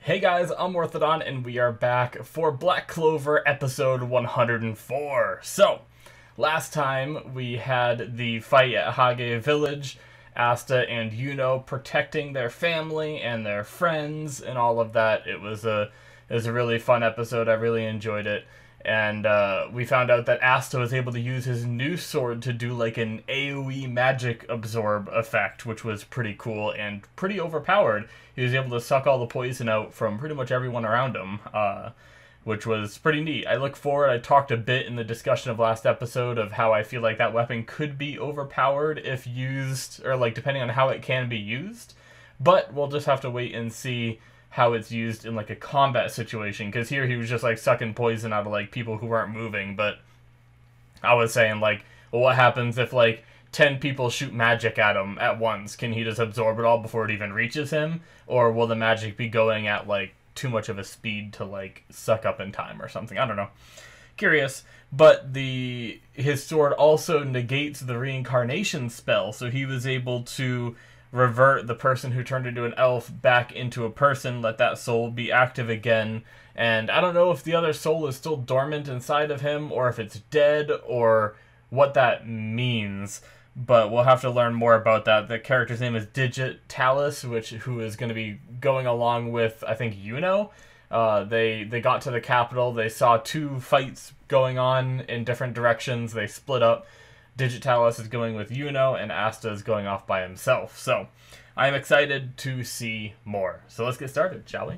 Hey guys, I'm Morthadon, and we are back for Black Clover episode 104. So, last time we had the fight at Hage Village, Asta and Yuno protecting their family and their friends and all of that. It was a really fun episode. I really enjoyed it. And we found out that Asta was able to use his new sword to do like an AoE magic absorb effect, which was pretty cool and pretty overpowered. He was able to suck all the poison out from pretty much everyone around him, which was pretty neat. I talked a bit in the discussion of last episode of how I feel like that weapon could be overpowered if used, or like depending on how it can be used. But we'll just have to wait and see how it's used in like a combat situation, because here he was just like sucking poison out of like people who weren't moving. But I was saying like, well, what happens if like 10 people shoot magic at him at once? Can he just absorb it all before it even reaches him, or will the magic be going at like too much of a speed to like suck up in time or something? I don't know, curious. But his sword also negates the reincarnation spell, so he was able to revert the person who turned into an elf back into a person, let that soul be active again. And I don't know if the other soul is still dormant inside of him, or if it's dead, or what that means. But we'll have to learn more about that. The character's name is Digitalis, who is going to be going along with, I think, Yuno. They got to the capital. They saw two fights going on in different directions. They split up. Digitalis is going with Yuno, and Asta is going off by himself. So, I'm excited to see more. So let's get started, shall we?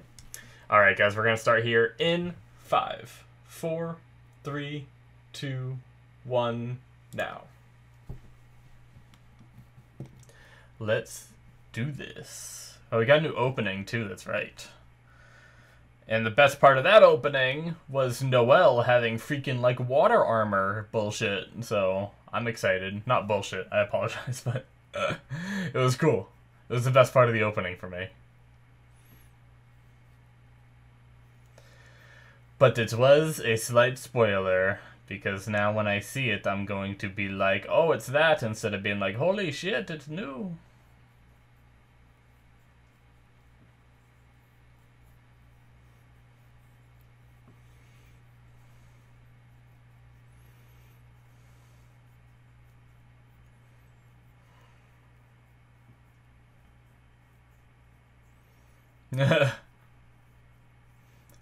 Alright guys, we're going to start here in 5, 4, 3, 2, 1, now. Let's do this. Oh, we got a new opening too, that's right. And the best part of that opening was Noelle having freaking like water armor bullshit. So I'm excited. Not bullshit, I apologize, but it was cool. It was the best part of the opening for me. But it was a slight spoiler, because now when I see it, I'm going to be like, oh, it's that, instead of being like, holy shit, it's new.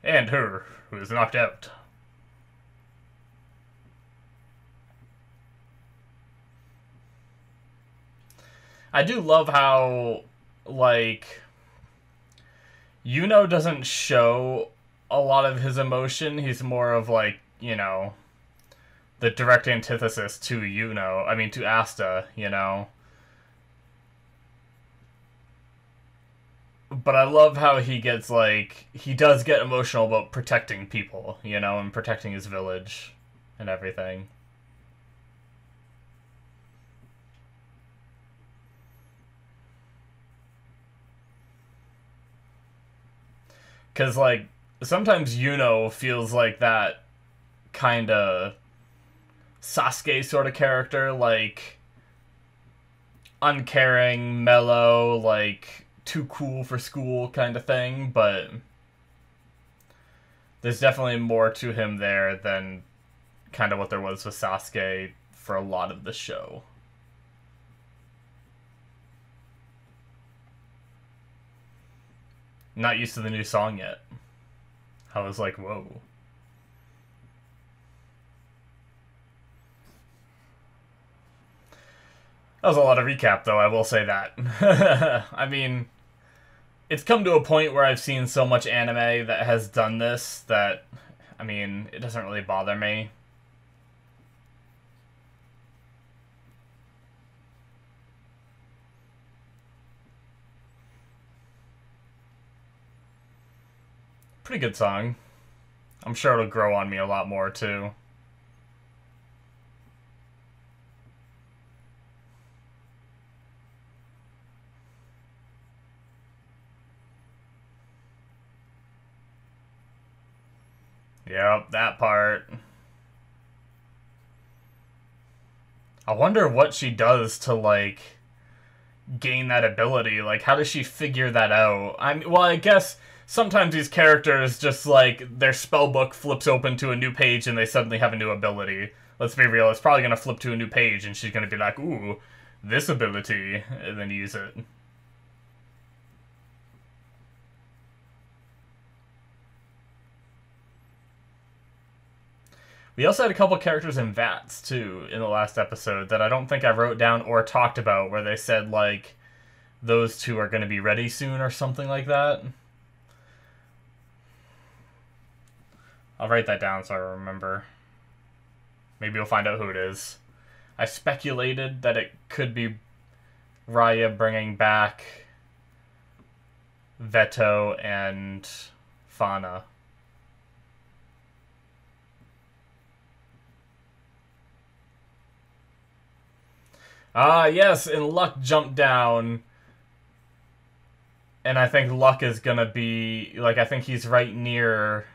And her, who is knocked out. I do love how, like, Yuno doesn't show a lot of his emotion. He's more of, like, you know, the direct antithesis to Yuno. I mean, to Asta, you know. But I love how he gets, like, he does get emotional about protecting people, you know, and protecting his village and everything. Because, like, sometimes Yuno feels like that kind of Sasuke sort of character, like, uncaring, mellow, like, too cool for school kind of thing, but there's definitely more to him there than kind of what there was with Sasuke for a lot of the show. Not used to the new song yet. I was like, whoa. That was a lot of recap, though, I will say that. I mean, it's come to a point where I've seen so much anime that has done this that, I mean, it doesn't really bother me. Pretty good song. I'm sure it'll grow on me a lot more, too. Yep, that part. I wonder what she does to, like, gain that ability. Like, how does she figure that out? Well, I guess sometimes these characters just, like, their spellbook flips open to a new page and they suddenly have a new ability. Let's be real, it's probably going to flip to a new page and she's going to be like, ooh, this ability, and then use it. We also had a couple characters in VATS, too, in the last episode that I don't think I wrote down or talked about, where they said, like, those two are going to be ready soon or something like that. I'll write that down so I remember. Maybe we'll find out who it is. I speculated that it could be Raya bringing back Veto and Fauna. Ah, yes, and Luck jumped down. And I think Luck is gonna be... Like, I think he's right near...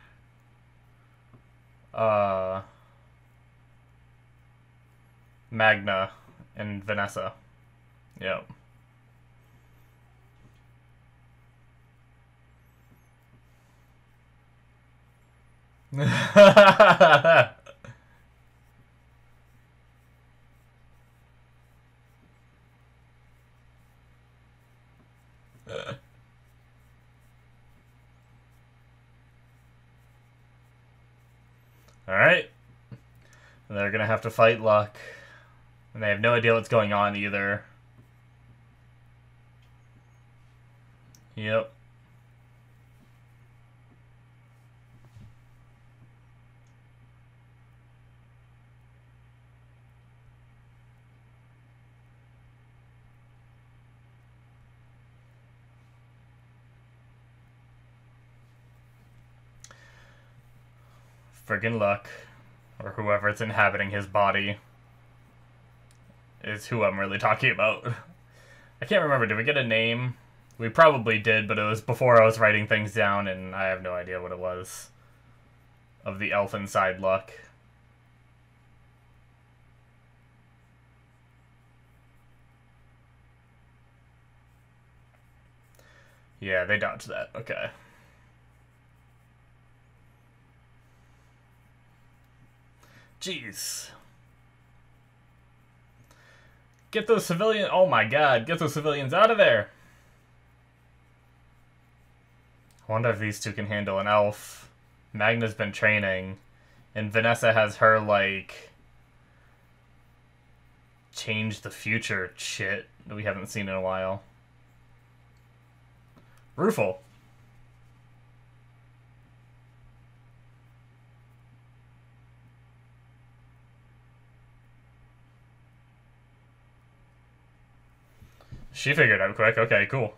Magna and Vanessa. Yep. Alright. They're gonna have to fight Luck. And they have no idea what's going on either. Yep. Friggin' Luck, or whoever's inhabiting his body, is who I'm really talking about. I can't remember, did we get a name? We probably did, but it was before I was writing things down, and I have no idea what it was. Of the elf inside Luck. Yeah, they dodged that, okay. Jeez. Get those civilians... Oh my god, get those civilians out of there! I wonder if these two can handle an elf. Magna's been training. And Vanessa has her, like... change the future shit that we haven't seen in a while. Rufal. She figured out quick. Okay, cool.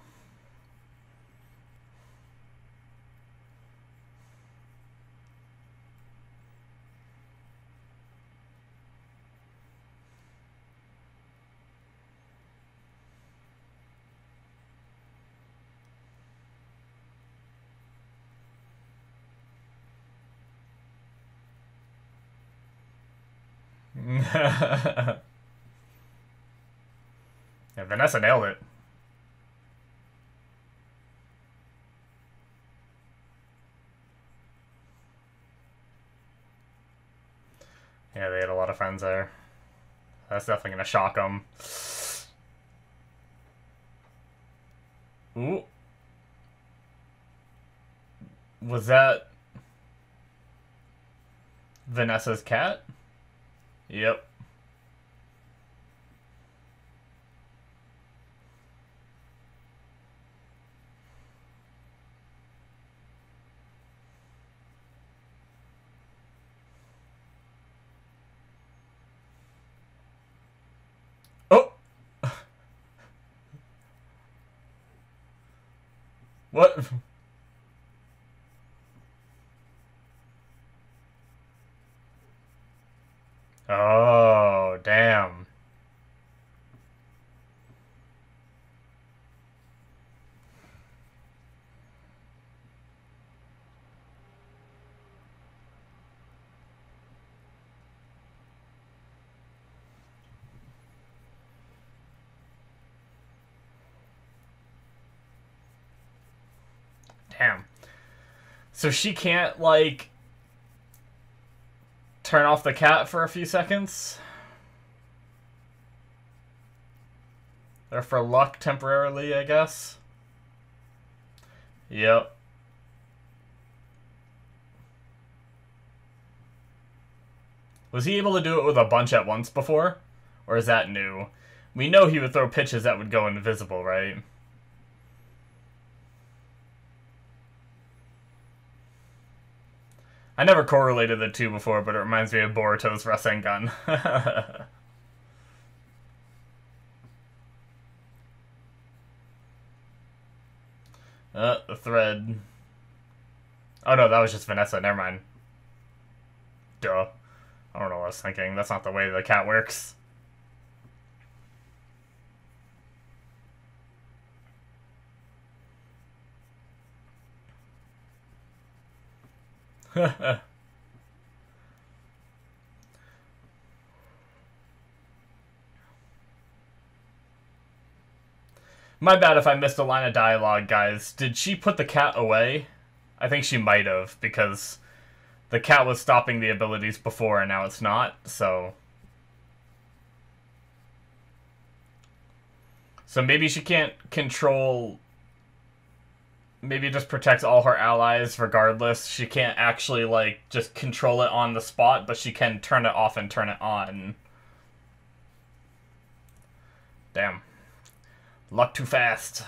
Yeah, Vanessa nailed it. Yeah, they had a lot of friends there. That's definitely gonna shock them. Ooh. Was that Vanessa's cat? Yep. Oh! What? Oh, damn. Damn. So she can't, like, turn off the cat for a few seconds? Or for luck temporarily, I guess? Yep. Was he able to do it with a bunch at once before? Or is that new? We know he would throw pitches that would go invisible, right? I never correlated the two before, but it reminds me of Boruto's Rasengan. The thread. Oh no, that was just Vanessa, never mind. Duh. I don't know what I was thinking. That's not the way the cat works. My bad if I missed a line of dialogue, guys. Did she put the cat away? I think she might have, because the cat was stopping the abilities before and now it's not, so... So maybe she can't control... Maybe it just protects all her allies regardless. She can't actually, like, just control it on the spot, but she can turn it off and turn it on. Damn. Luck too fast.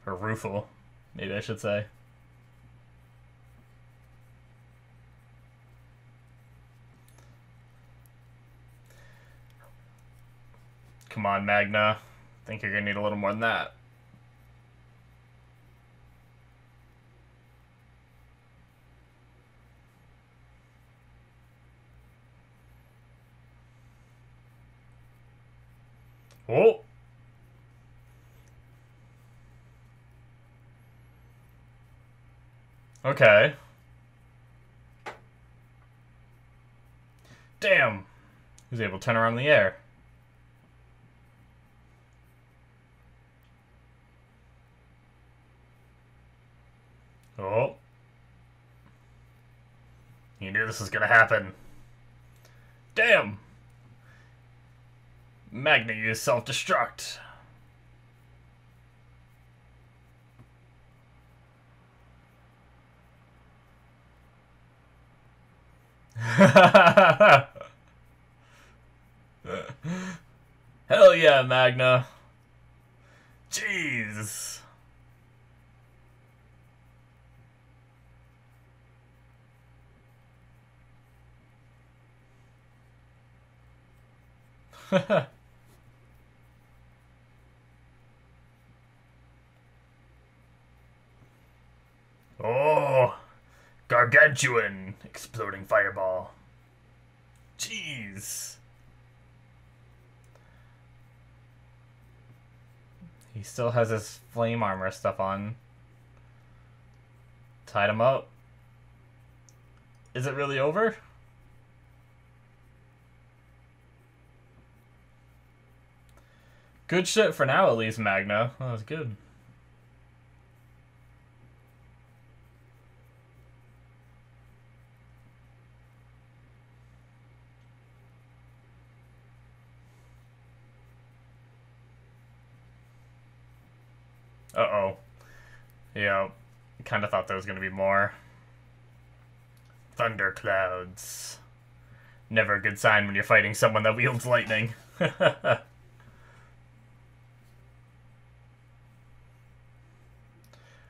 Or rueful, maybe I should say. Come on, Magna. I think you're gonna need a little more than that. Oh! Okay. Damn! He was able to turn around in the air. Oh. You knew this was gonna happen. Damn! Magna used self-destruct. Hell yeah, Magna. Jeez. Oh, gargantuan exploding fireball. Jeez. He still has his flame armor stuff on. Tied him up. Is it really over? Good shit for now, at least, Magna. That was good. Uh-oh. Yeah, kind of thought there was going to be more. Thunderclouds. Never a good sign when you're fighting someone that wields lightning.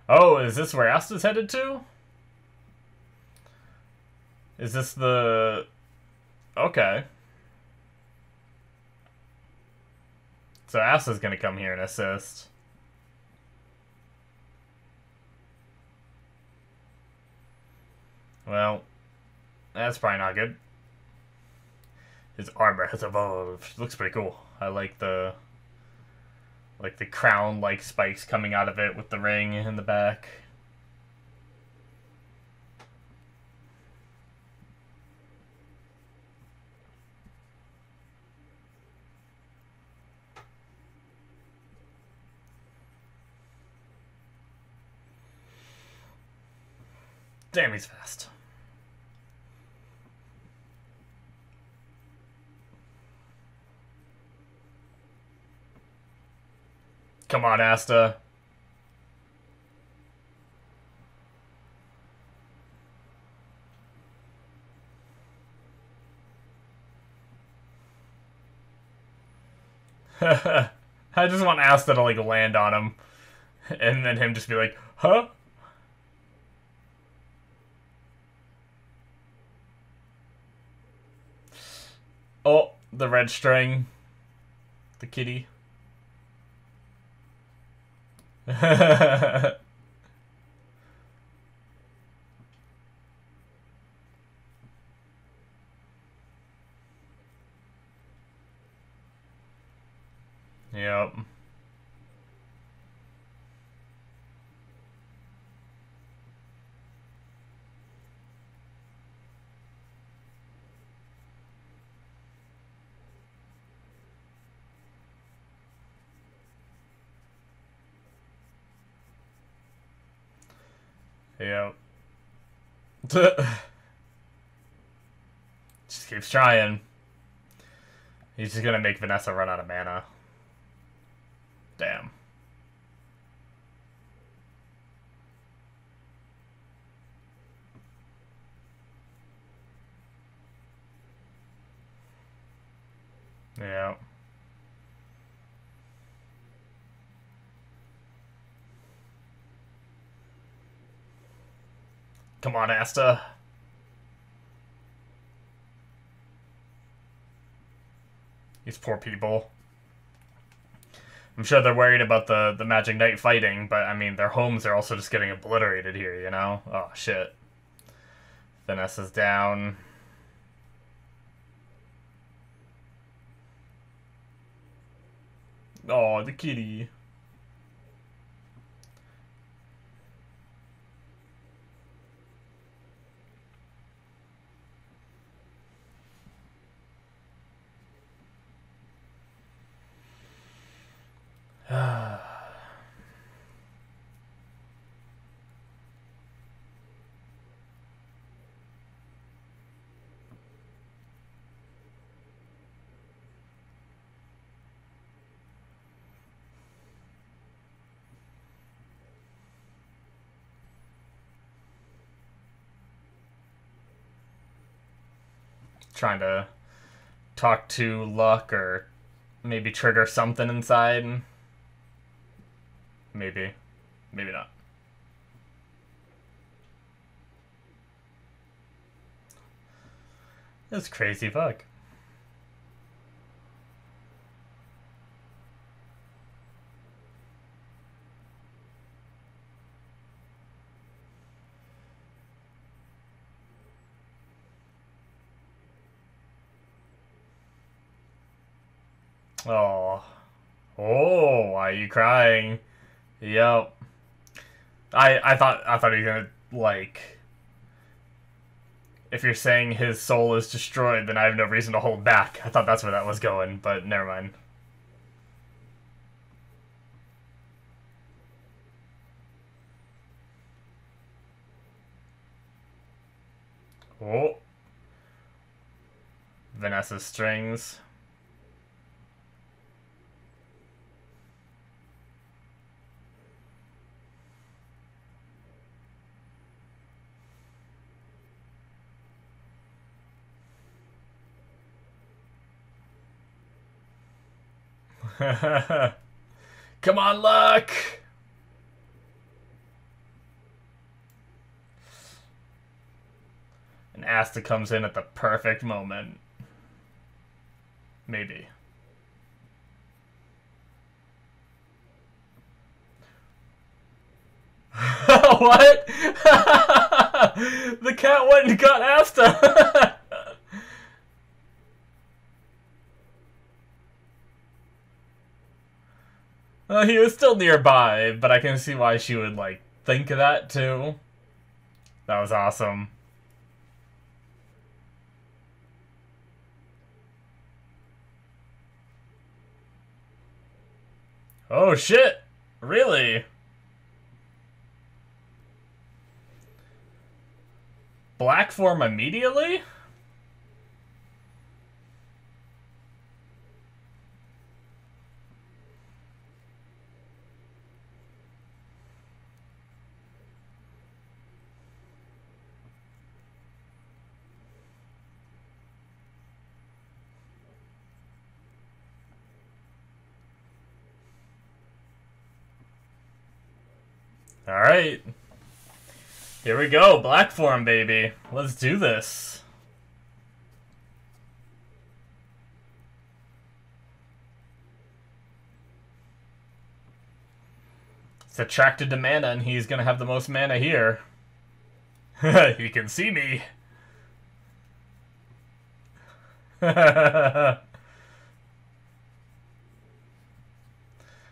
Oh, is this where Asta's headed to? Is this the... Okay. So Asta's gonna come here and assist. Well, that's probably not good. His armor has evolved. Looks pretty cool. I like the crown-like spikes coming out of it with the ring in the back. Damn, he's fast. Come on, Asta. I just want Asta to, like, land on him. And then him just be like, huh? Oh, the red string. The kitty. Yep. Yep. Just keeps trying. He's just gonna make Vanessa run out of mana. Damn. Yeah. Come on, Asta. These poor people. I'm sure they're worried about the Magic Knight fighting, but, I mean, their homes are also just getting obliterated here, you know? Oh, shit. Vanessa's down. Oh, the kitty. Trying to talk to Luck or maybe trigger something inside. Maybe. Maybe not. That's crazy fuck. Oh. Oh, why are you crying? Yep. I thought he was gonna, like, if you're saying his soul is destroyed, then I have no reason to hold back. I thought that's where that was going, but never mind. Oh. Vanessa's strings. Come on, Luck! And Asta comes in at the perfect moment. Maybe. What? The cat went and got Asta! He was still nearby, but I can see why she would, like, think of that, too. That was awesome. Oh, shit! Really? Black form immediately? Alright. Here we go, black form, baby. Let's do this. It's attracted to mana, and he's gonna have the most mana here. He can see me.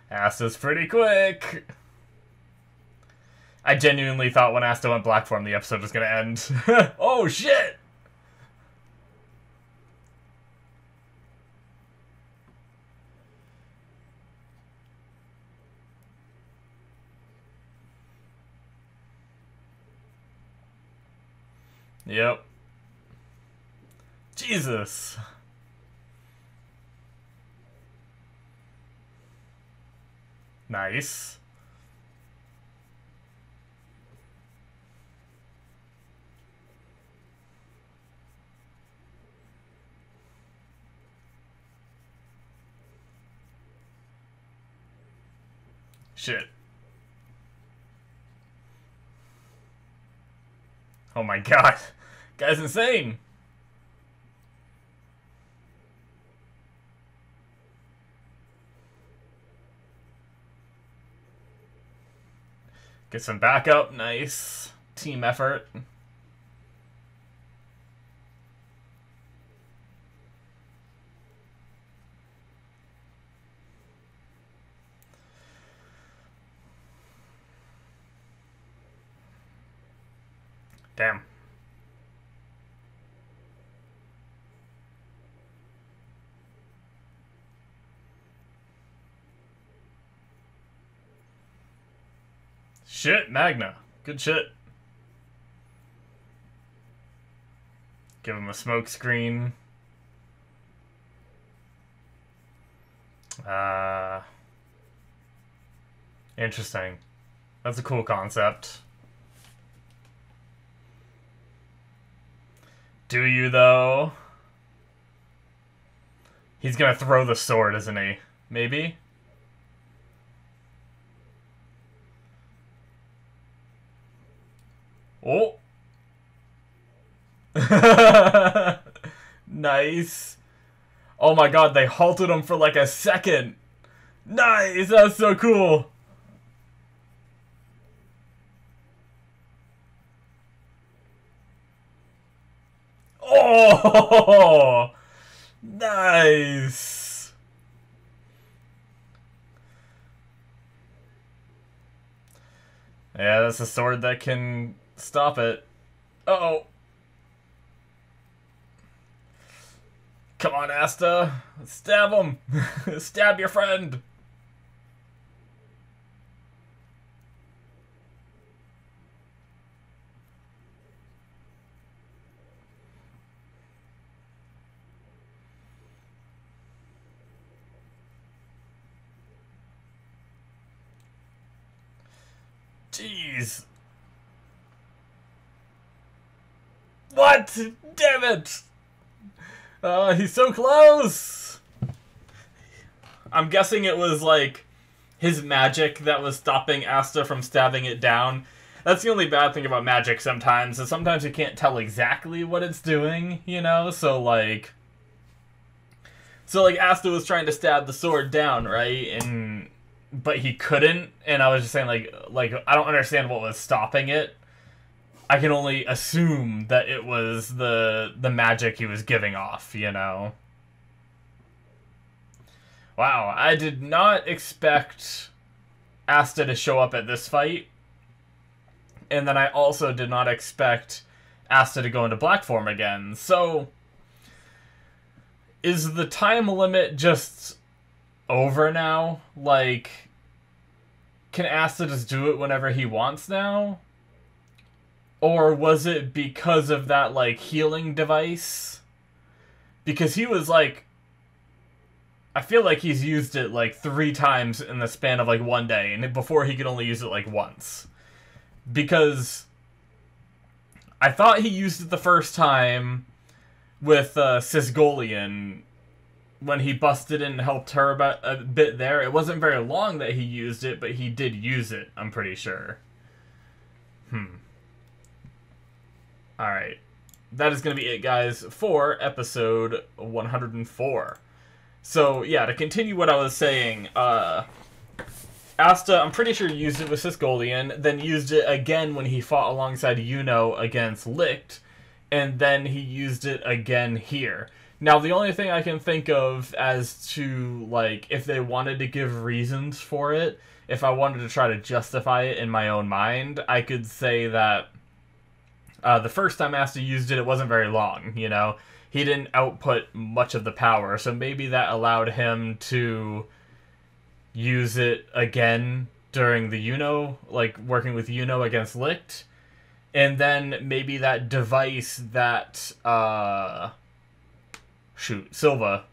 Asta's pretty quick. I genuinely thought when Asta went black form, the episode was gonna end. Oh, shit! Yep. Jesus. Nice. Shit. Oh my god. Guy's insane. Get some backup. Nice. Team effort. Damn. Shit, Magna. Good shit. Give him a smoke screen. Interesting. That's a cool concept. Do you, though? He's gonna throw the sword, isn't he? Maybe? Oh! Nice. Oh my god, they halted him for like a second. Nice! That's so cool. Oh! Nice! Yeah, that's a sword that can stop it. Uh-oh. Come on, Asta. Stab him. Stab your friend. Jeez. What? Damn it! He's so close! I'm guessing it was, like, his magic that was stopping Asta from stabbing it down. That's the only bad thing about magic sometimes, is sometimes you can't tell exactly what it's doing, you know? So, like, Asta was trying to stab the sword down, right? But he couldn't, and I was just saying, like, I don't understand what was stopping it. I can only assume that it was the magic he was giving off, you know? Wow, I did not expect Asta to show up at this fight. And then I also did not expect Asta to go into black form again. So, is the time limit just over now? Like, can Asta just do it whenever he wants now? Or was it because of that, like, healing device? Because he was, like... I feel like he's used it, like, 3 times in the span of, like, 1 day. And before he could only use it, like, once. Because... I thought he used it the first time with Sisgolian when he busted in and helped her about a bit there. It wasn't very long that he used it, but he did use it, I'm pretty sure. Alright. That is going to be it, guys, for episode 104. So, yeah, to continue what I was saying, Asta, I'm pretty sure, used it with Sisgolian, then used it again when he fought alongside Yuno against Licht, and then he used it again here. Now, the only thing I can think of as to, like, if they wanted to give reasons for it, if I wanted to try to justify it in my own mind, I could say that the first time Asta used it, it wasn't very long, you know? He didn't output much of the power, so maybe that allowed him to use it again during the Yuno, like, working with Yuno against Licht. And then maybe that device that, Silva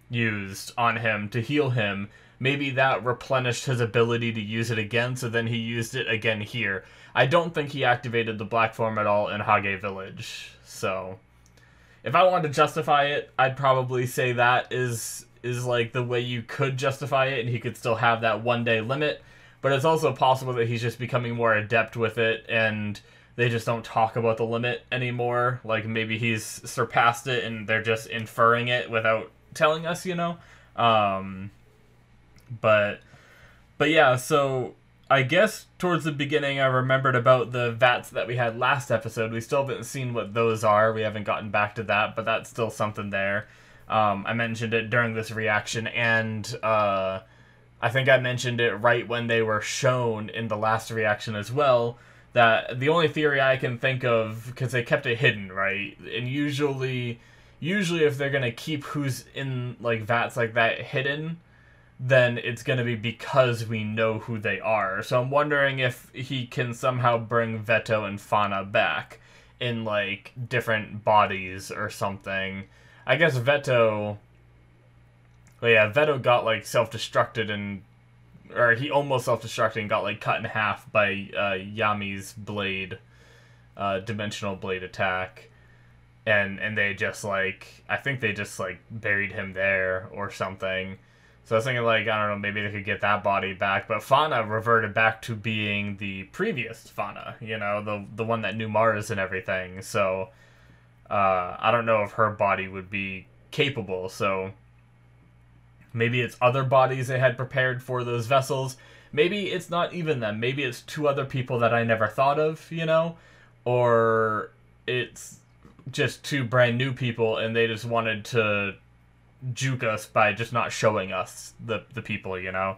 used on him to heal him, maybe that replenished his ability to use it again, so then he used it again here. I don't think he activated the black form at all in Hage Village, so... If I wanted to justify it, I'd probably say that is like the way you could justify it, and he could still have that 1 day limit. But it's also possible that he's just becoming more adept with it, and they just don't talk about the limit anymore. Like, maybe he's surpassed it, and they're just inferring it without telling us, you know? But yeah, so... I guess towards the beginning I remembered about the VATs that we had last episode. We still haven't seen what those are. We haven't gotten back to that, but that's still something there. I mentioned it during this reaction, and I think I mentioned it right when they were shown in the last reaction as well, that the only theory I can think of, because they kept it hidden, right? And usually if they're going to keep who's in, like, VATs like that hidden, then it's going to be because we know who they are. So I'm wondering if he can somehow bring Veto and Fauna back in, like, different bodies or something. I guess Veto... Well, yeah, Veto got, like, self-destructed and... Or he almost self-destructed and got, like, cut in half by Yami's blade. Dimensional blade attack. And they just, like... I think they just, like, buried him there or something. So I was thinking, like, I don't know, maybe they could get that body back. But Fauna reverted back to being the previous Fauna, you know, the one that knew Mars and everything. So I don't know if her body would be capable. So maybe it's other bodies they had prepared for those vessels. Maybe it's not even them. Maybe it's 2 other people that I never thought of, you know? Or it's just 2 brand new people and they just wanted to juke us by just not showing us the people, you know?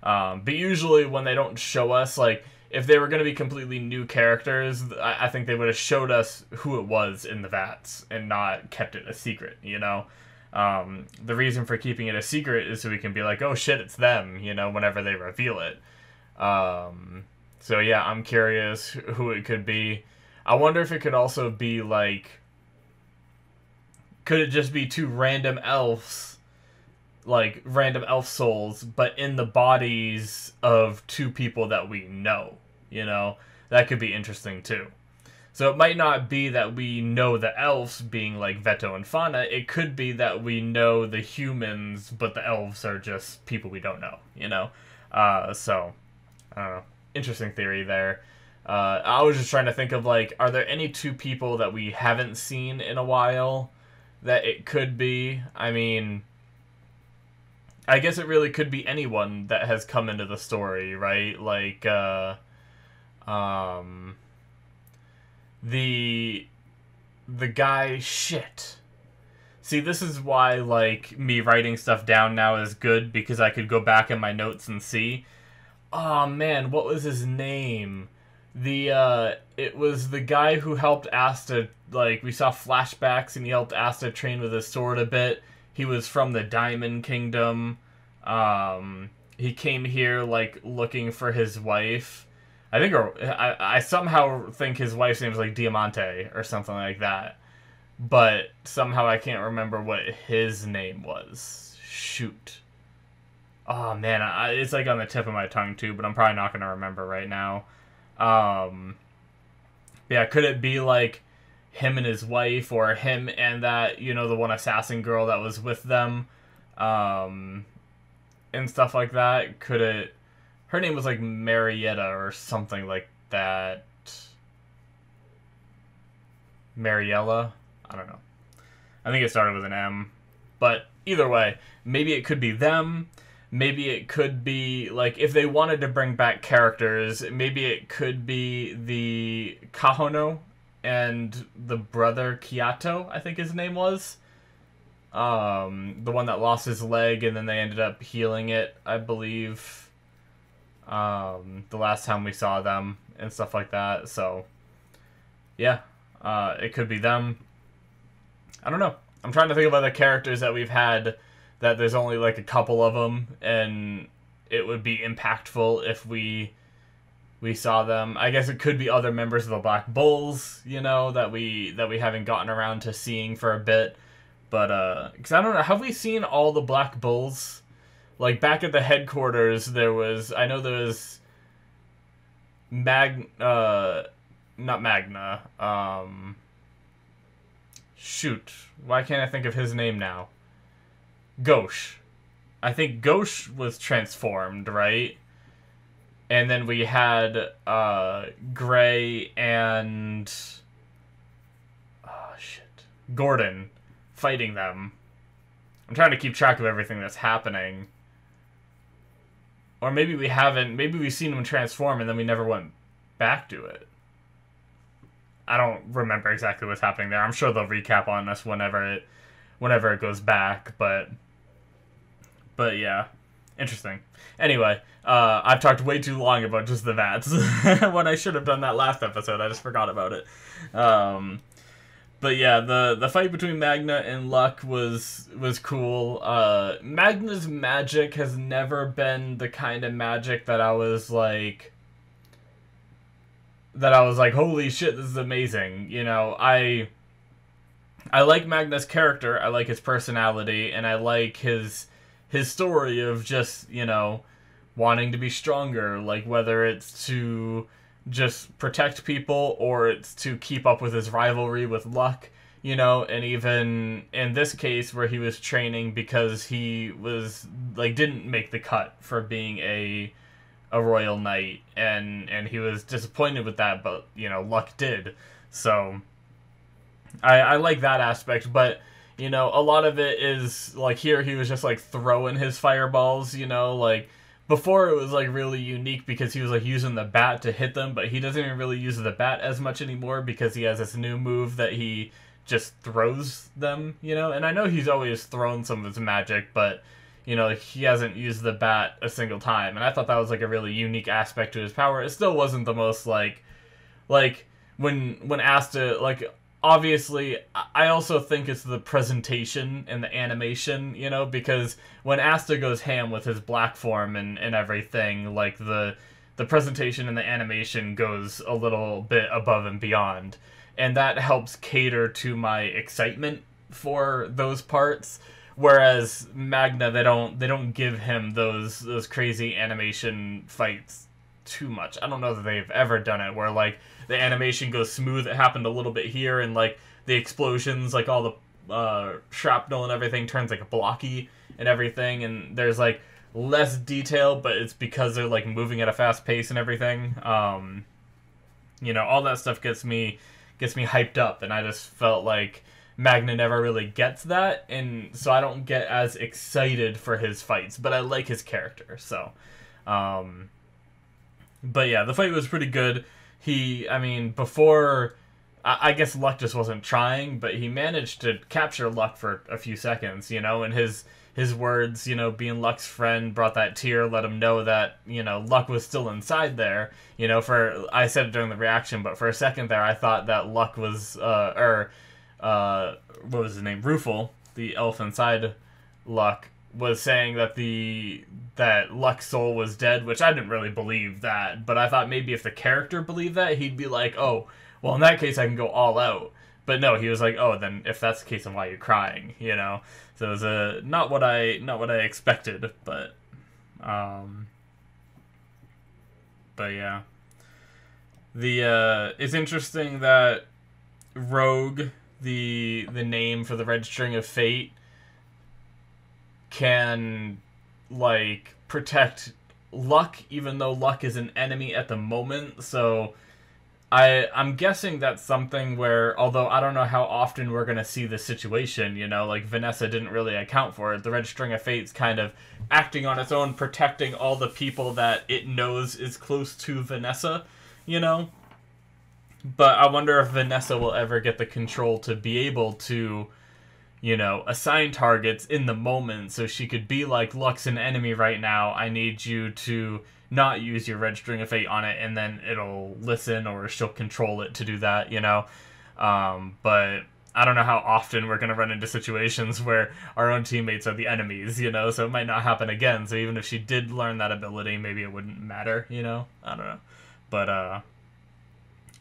But usually when they don't show us, like, if they were going to be completely new characters, I think they would have showed us who it was in the VATs and not kept it a secret, you know? The reason for keeping it a secret is so we can be like, oh shit, it's them, you know, whenever they reveal it. So yeah, I'm curious who it could be. I wonder if it could also be, like... Could it just be 2 random elves, like, random elf souls, but in the bodies of 2 people that we know, you know? That could be interesting, too. So it might not be that we know the elves being, like, Veto and Fauna. It could be that we know the humans, but the elves are just people we don't know, you know? So, I don't know. Interesting theory there. I was just trying to think of, like, are there any 2 people that we haven't seen in a while that it could be? I mean, I guess it really could be anyone that has come into the story, right? Like, the guy, shit. See, this is why, like, me writing stuff down now is good, because I could go back in my notes and see. Oh man, what was his name? It was the guy who helped Asta, like, we saw flashbacks and he helped Asta train with his sword a bit. He was from the Diamond Kingdom. He came here, like, looking for his wife. I think, or I somehow think his wife's name is like Diamante or something like that. But somehow I can't remember what his name was. Shoot. Oh man, it's like on the tip of my tongue too, but I'm probably not going to remember right now. Yeah, could it be like him and his wife, or him and that, you know, the one assassin girl that was with them, and stuff like that? Could it... Her name was like Marietta or something like that. Mariella? I don't know. I think it started with an M. But either way, maybe it could be them. Maybe it could be, like, if they wanted to bring back characters, maybe it could be the Kahono and the brother Kiato, I think his name was. The one that lost his leg and then they ended up healing it, I believe. The last time we saw them and stuff like that. So, yeah, it could be them. I don't know. I'm trying to think of other characters that we've had that there's only like a couple of them, and it would be impactful if we saw them. I guess it could be other members of the Black Bulls, you know, that we haven't gotten around to seeing for a bit. But because I don't know, have we seen all the Black Bulls? Like, back at the headquarters, there was... I know there was... not Magna. Shoot. Why can't I think of his name now? Gauche. I think Gauche was transformed, right? And then we had, Gray and... Oh, shit. Gordon fighting them. I'm trying to keep track of everything that's happening. Or maybe we haven't. Maybe we've seen him transform and then we never went back to it. I don't remember exactly what's happening there. I'm sure they'll recap on us whenever it goes back. But yeah, interesting. Anyway, I've talked way too long about just the VATS when I should have done that last episode. I just forgot about it. But yeah, the fight between Magna and Luck was cool. Magna's magic has never been the kind of magic that I was like, holy shit, this is amazing. You know, I like Magna's character, I like his personality, and I like his story of just, you know, wanting to be stronger, like whether it's to just protect people or it's to keep up with his rivalry with Luck, you know. And even in this case where he was training because he was like didn't make the cut for being a royal knight, and he was disappointed with that, but you know, Luck did. So I like that aspect. But you know, a lot of it is like here he was just like throwing his fireballs, you know, like before it was like really unique because he was like using the bat to hit them, but he doesn't even really use the bat as much anymore because he has this new move that he just throws them, you know. And I know he's always thrown some of his magic, but you know, he hasn't used the bat a single time, and I thought that was like a really unique aspect to his power. It still wasn't the most like when Asta, like, obviously, I also think it's the presentation and the animation, you know, because when Asta goes ham with his black form and everything, like, the presentation and the animation goes a little bit above and beyond. And that helps cater to my excitement for those parts. Whereas Magna, they don't give him those crazy animation fights too much. I don't know that they've ever done it where, like, the animation goes smooth. It happened a little bit here, and like the explosions, like all the shrapnel and everything turns like blocky and everything, and there's like less detail, but it's because they're like moving at a fast pace and everything. You know, all that stuff gets me hyped up, and I just felt like Magna never really gets that, and so I don't get as excited for his fights, but I like his character. So but yeah, the fight was pretty good. I mean, before, I guess Luck just wasn't trying, but he managed to capture Luck for a few seconds, you know, and his words, you know, being Luck's friend brought that tear, let him know that, you know, Luck was still inside there, you know. I said it during the reaction, but for a second there, I thought that Luck was, what was his name, Rufel, the elf inside Luck, was saying that that Luck's soul was dead, which I didn't really believe that, but I thought maybe if the character believed that, he'd be like, oh, well, in that case I can go all out. But no, he was like, oh, then if that's the case, then why are you crying, you know? So it was not what I expected, but yeah. It's interesting that Rogue, the name for the Red String of Fate, can, like, protect Luck, even though Luck is an enemy at the moment. So I'm guessing that's something where, although I don't know how often we're going to see this situation, you know, like Vanessa didn't really account for it. The Red String of Fate's kind of acting on its own, protecting all the people that it knows is close to Vanessa, you know? But I wonder if Vanessa will ever get the control to be able to, you know, assign targets in the moment, so she could be like, Luck's an enemy right now, I need you to not use your Red String of Fate on it, and then it'll listen, or she'll control it to do that, you know? But I don't know how often we're going to run into situations where our own teammates are the enemies, you know? So it might not happen again, so even if she did learn that ability, maybe it wouldn't matter, you know? I don't know. But,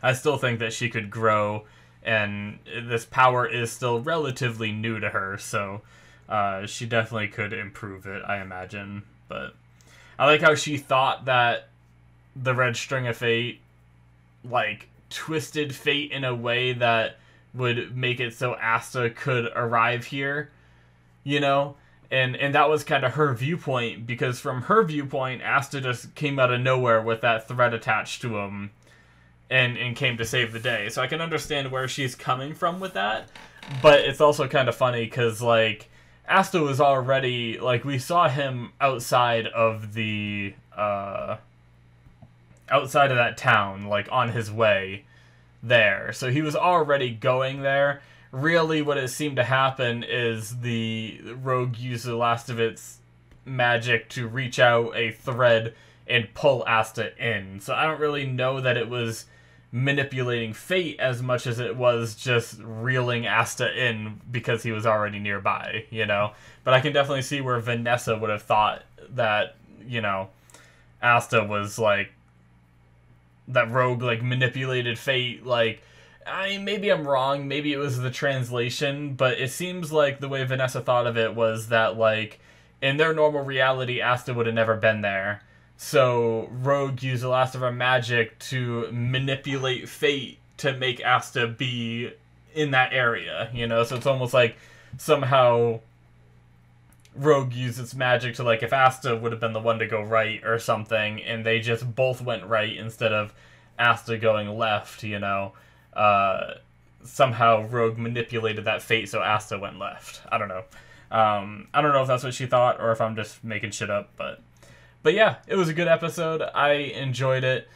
I still think that she could grow, and this power is still relatively new to her, so she definitely could improve it, I imagine. But I like how she thought that the Red String of Fate, like, twisted fate in a way that would make it so Asta could arrive here, you know? And that was kind of her viewpoint, because from her viewpoint, Asta just came out of nowhere with that threat attached to him, and came to save the day. So I can understand where she's coming from with that, but it's also kind of funny, because, like, Asta was already, like, we saw him outside of the, outside of that town, like, on his way there. So he was already going there. Really, what it seemed to happen is the Rogue used the last of its magic to reach out a thread and pull Asta in. So I don't really know that it was manipulating fate as much as it was just reeling Asta in because he was already nearby, you know? But I can definitely see where Vanessa would have thought that, you know, Asta was, like, that Rogue, like, manipulated fate. Like, maybe I'm wrong, maybe it was the translation, but it seems like the way Vanessa thought of it was that, like, in their normal reality, Asta would have never been there. So Rogue used the last of her magic to manipulate fate to make Asta be in that area, you know? So it's almost like somehow Rogue used its magic to, like, if Asta would have been the one to go right or something, and they just both went right instead of Asta going left, you know? Somehow Rogue manipulated that fate so Asta went left. I don't know. I don't know if that's what she thought or if I'm just making shit up, but yeah, it was a good episode. I enjoyed it.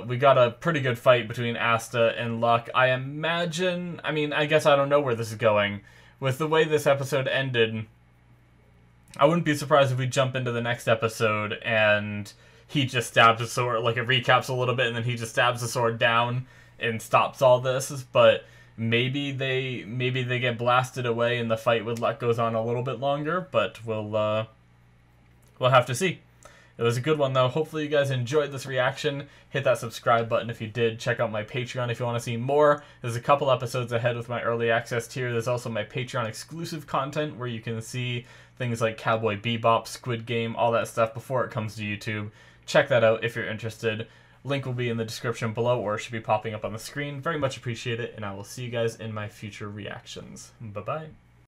We got a pretty good fight between Asta and Luck. I imagine, I mean, I guess I don't know where this is going. With the way this episode ended, I wouldn't be surprised if we jump into the next episode and he just stabs a sword, like, it recaps a little bit and then he just stabs the sword down and stops all this. But maybe they get blasted away and the fight with Luck goes on a little bit longer, but we'll have to see. It was a good one, though. Hopefully you guys enjoyed this reaction. Hit that subscribe button if you did. Check out my Patreon if you want to see more. There's a couple episodes ahead with my early access tier. There's also my Patreon exclusive content where you can see things like Cowboy Bebop, Squid Game, all that stuff before it comes to YouTube. Check that out if you're interested. Link will be in the description below, or it should be popping up on the screen. Very much appreciate it, and I will see you guys in my future reactions. Bye-bye.